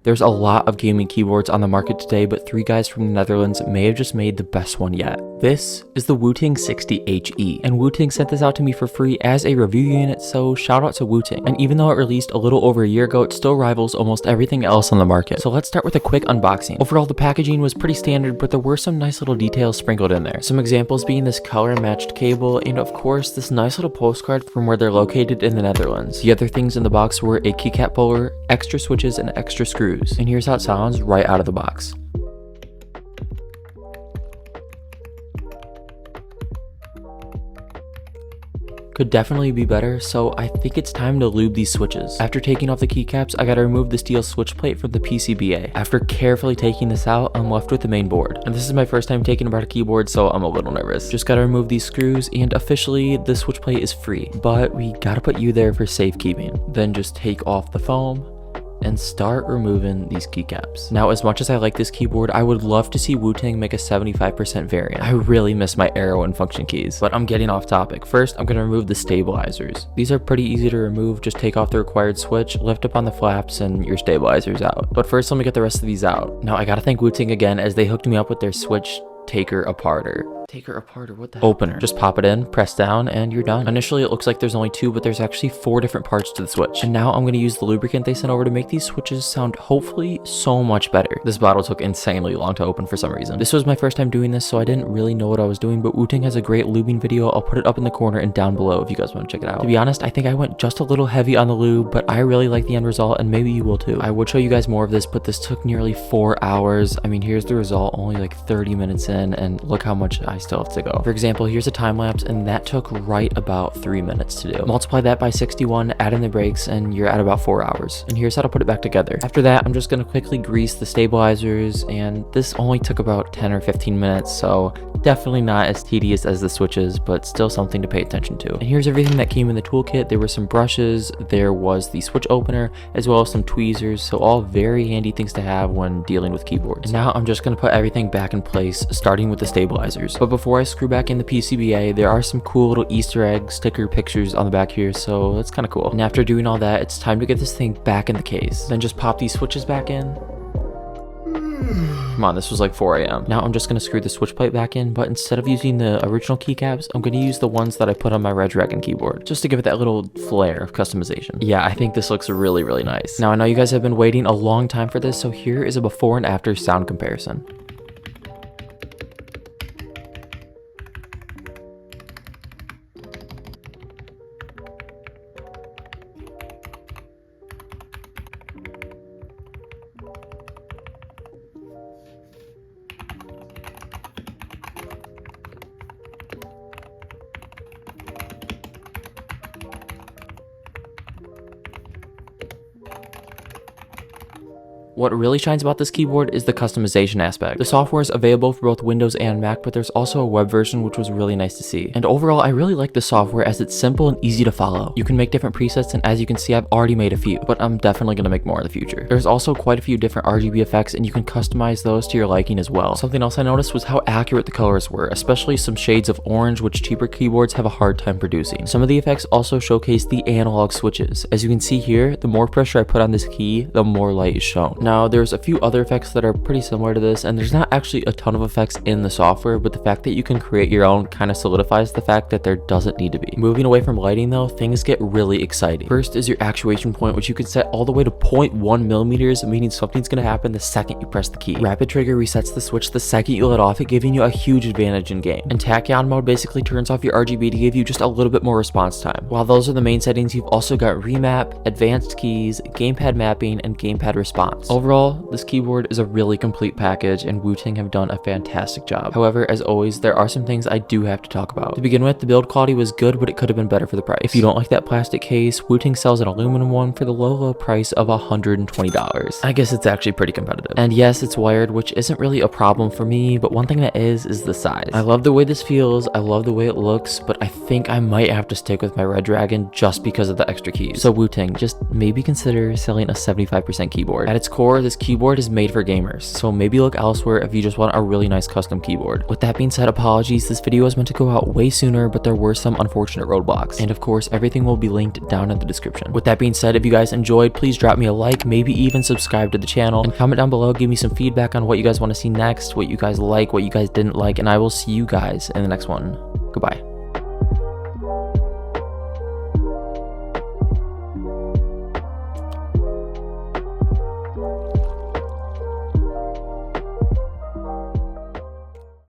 There's a lot of gaming keyboards on the market today, but 3 guys from the Netherlands may have just made the best one yet. This is the Wooting 60HE, and Wooting sent this out to me for free as a review unit, so shout out to Wooting. And even though it released a little over a year ago, it still rivals almost everything else on the market. So let's start with a quick unboxing. Overall, the packaging was pretty standard, but there were some nice little details sprinkled in there. Some examples being this color matched cable, and of course, this nice little postcard from where they're located in the Netherlands. The other things in the box were a keycap puller, extra switches, and extra screws. And here's how it sounds right out of the box. Could definitely be better, so I think it's time to lube these switches. After taking off the keycaps, I gotta remove the steel switch plate from the PCBA. After carefully taking this out, I'm left with the main board. And this is my first time taking apart a keyboard, so I'm a little nervous. Just gotta remove these screws, and officially, the switch plate is free. But we gotta put you there for safekeeping. Then just take off the foam and start removing these keycaps. Now, as much as I like this keyboard, I would love to see Wooting make a 75% variant. I really miss my arrow and function keys, but I'm getting off topic. First, I'm gonna remove the stabilizers. These are pretty easy to remove. Just take off the required switch, lift up on the flaps, and your stabilizer's out. But first, let me get the rest of these out. Now, I gotta thank Wooting again, as they hooked me up with their switch taker aparter. What the heck? Opener. Just pop it in, press down, and you're done. Initially, it looks like there's only 2, but there's actually 4 different parts to the switch. And now I'm going to use the lubricant they sent over to make these switches sound hopefully so much better. This bottle took insanely long to open for some reason. This was my first time doing this, so I didn't really know what I was doing, but Wooting has a great lubing video. I'll put it up in the corner and down below if you guys want to check it out. To be honest, I think I went just a little heavy on the lube, but I really like the end result, and maybe you will too. I would show you guys more of this, but this took nearly 4 hours. I mean, here's the result, only like 30 minutes in, and look how much I still have to go. For example, here's a time lapse, and that took right about 3 minutes to do. Multiply that by 61, add in the brakes, and you're at about 4 hours. And here's how to put it back together. After that, I'm just gonna quickly grease the stabilizers, and this only took about 10 or 15 minutes, so definitely not as tedious as the switches, but still something to pay attention to. And here's everything that came in the toolkit. There were some brushes, there was the switch opener, as well as some tweezers, so all very handy things to have when dealing with keyboards. And now I'm just gonna put everything back in place, starting with the stabilizers. But before I screw back in the PCBA, there are some cool little Easter egg sticker pictures on the back here, so that's kind of cool. And after doing all that, it's time to get this thing back in the case. Then just pop these switches back in. Come on, this was like 4 a.m. Now I'm just going to screw the switch plate back in, but instead of using the original keycaps, I'm going to use the ones that I put on my Red Dragon keyboard, just to give it that little flair of customization. Yeah, I think this looks really, really nice. Now I know you guys have been waiting a long time for this, so here is a before and after sound comparison. What really shines about this keyboard is the customization aspect. The software is available for both Windows and Mac, but there's also a web version, which was really nice to see. And overall, I really like the software as it's simple and easy to follow. You can make different presets, and as you can see, I've already made a few, but I'm definitely going to make more in the future. There's also quite a few different RGB effects, and you can customize those to your liking as well. Something else I noticed was how accurate the colors were, especially some shades of orange, which cheaper keyboards have a hard time producing. Some of the effects also showcase the analog switches. As you can see here, the more pressure I put on this key, the more light is shown. Now, there's a few other effects that are pretty similar to this, and there's not actually a ton of effects in the software, but the fact that you can create your own kind of solidifies the fact that there doesn't need to be. Moving away from lighting though, things get really exciting. First is your actuation point, which you can set all the way to 0.1 millimeters, meaning something's going to happen the second you press the key. Rapid trigger resets the switch the second you let off it, giving you a huge advantage in game. And tachyon mode basically turns off your RGB to give you just a little bit more response time. While those are the main settings, you've also got remap, advanced keys, gamepad mapping, and gamepad response. Overall, this keyboard is a really complete package, and Wooting have done a fantastic job. However, as always, there are some things I do have to talk about. To begin with, the build quality was good, but it could have been better for the price. If you don't like that plastic case, Wooting sells an aluminum one for the low price of $120. I guess it's actually pretty competitive. And yes, it's wired, which isn't really a problem for me, but one thing that is the size. I love the way this feels, I love the way it looks, but I think I might have to stick with my Red Dragon just because of the extra keys. So Wooting, just maybe consider selling a 75% keyboard. At its core, core, this keyboard is made for gamers, so maybe look elsewhere if you just want a really nice custom keyboard. With that being said, apologies, this video was meant to go out way sooner, but there were some unfortunate roadblocks, and of course everything will be linked down in the description. With that being said, if you guys enjoyed, please drop me a like, maybe even subscribe to the channel, and comment down below, give me some feedback on what you guys want to see next, what you guys like, what you guys didn't like, and I will see you guys in the next one. Goodbye.